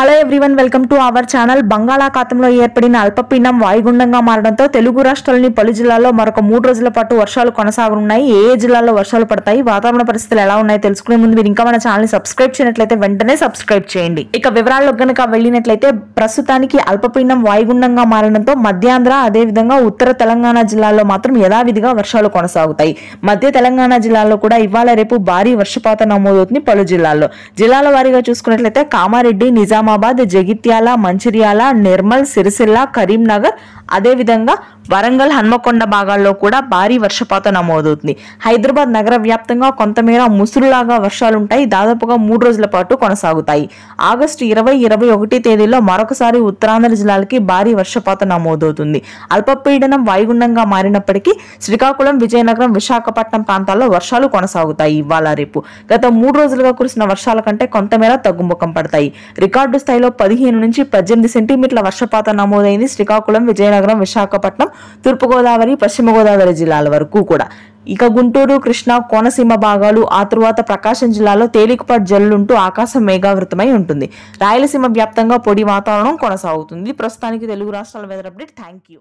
Hello everyone, welcome to our channel. బంగాళాఖాతంలో ఏర్పడిన అల్పపీడనం వాయుగుండంగా మారడంతో తెలుగు రాష్ట్రాల్లోని పలు జిల్లాల్లో మరొక 3 రోజుల పాటు వర్షాలు కొనసాగనున్నాయి. ఏ జిల్లాల్లో వర్షాలు పడతాయి, వాతావరణ పరిస్థితులు ఎలా ఉన్నాయో తెలుసుకునే ముందు మీరు ఇంకా మన ఛానల్ ని సబ్స్క్రైబ్ చేయనట్లయితే వెంటనే సబ్స్క్రైబ్ చేయండి. ఇక వివరాల్లో గనుక వెళ్ళినట్లయితే ప్రస్తుతానికి అల్పపీడనం వాయుగుండంగా మారడంతో మధ్యాంధ్ర అదేవిధంగా ఉత్తర తెలంగాణ జిల్లాల్లో మాత్రం యథావిధిగా వర్షాలు కొనసాగుతాయి. మధ్య తెలంగాణ జిల్లాల్లో కూడా ఇవాళ రేపు భారీ వర్షపాతం నమోదవుతుంది. పలు జిల్లాల వారీగా చూసుకున్నట్లయితే కామారెడ్డి, నిజామాబాద్, జగిత్యాల, మంచిర్యాల, నిర్మల్, సిరిసిల్ల, కరీంనగర్ అదేవిధంగా వరంగల్, హన్మకొండ భాగాల్లో కూడా భారీ వర్షపాతం నమోదవుతుంది. హైదరాబాద్ నగర వ్యాప్తంగా కొంతమేర ముసురులాగా వర్షాలుంటాయి. దాదాపుగా 3 రోజుల పాటు కొనసాగుతాయి. ఆగస్టు 20, 21 తేదీల్లో మరొకసారి ఉత్తరాంధ్ర జిల్లాలకి భారీ వర్షపాతం నమోదవుతుంది. అల్పపీడనం వాయుగుండంగా మారినప్పటికీ శ్రీకాకుళం, విజయనగరం, విశాఖపట్నం ప్రాంతాల్లో వర్షాలు కొనసాగుతాయి. ఇవాళ రేపు గత 3 రోజులుగా కురిసిన వర్షాల కంటే కొంతమేర తగ్గుముఖం పడతాయి. రికార్డు స్థాయిలో 15 నుంచి 18 సెంటీమీటర్ల వర్షపాతం నమోదైంది. శ్రీకాకుళం, విజయనగరం, విశాఖపట్నం, తూర్పుగోదావరి, పశ్చిమ గోదావరి జిల్లాల వరకు కూడా. ఇక గుంటూరు, కృష్ణా, కోనసీమ భాగాలు, ఆ తరువాత ప్రకాశం జిల్లాలో తేలికపాటి జల్లుంటూ ఆకాశం మేఘావృతమై ఉంటుంది. రాయలసీమ వ్యాప్తంగా పొడి వాతావరణం కొనసాగుతుంది. ప్రస్తుతానికి తెలుగు రాష్ట్రాల వెదర్ అప్డేట్. Thank you.